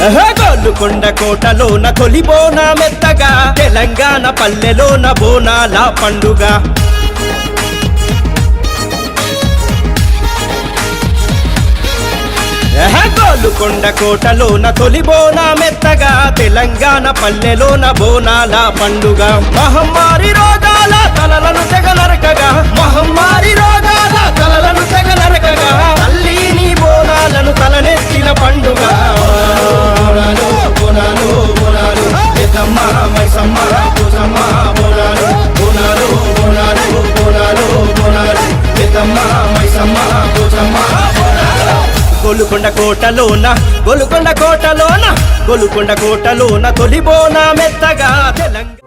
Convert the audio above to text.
గోల్కొండ కోటలోన తొలి బోనా మెత్తగా తెలంగాణ పల్లెలోన బోనాల పండుగ గోల్కొండ కోటలోన తొలి బోనా మెత్తగా తెలంగాణ పల్లెలోన బోనాల పండుగ మహమ్మారి రోగాల తలలను తెగనరకగా మహమ్మారి రోగాల తలలను తెగనరకగా తల్లిని బోనాలను తలనెత్తిన పండుగ బోనాలు బోనాలు బోనాలు పెద్దమ్మ మైసమ్మ పూసమ్మ బోనాలు బోనాలు బోనాలు బోనాలు బోనాలు పెద్దమ్మ మైసమ్మ పూసమ్మ గోల్కొండ కోటలోన గోల్కొండ కోటలోన గోల్కొండ కోటలోన తొలి బోనా మెత్తగా తెలంగాణ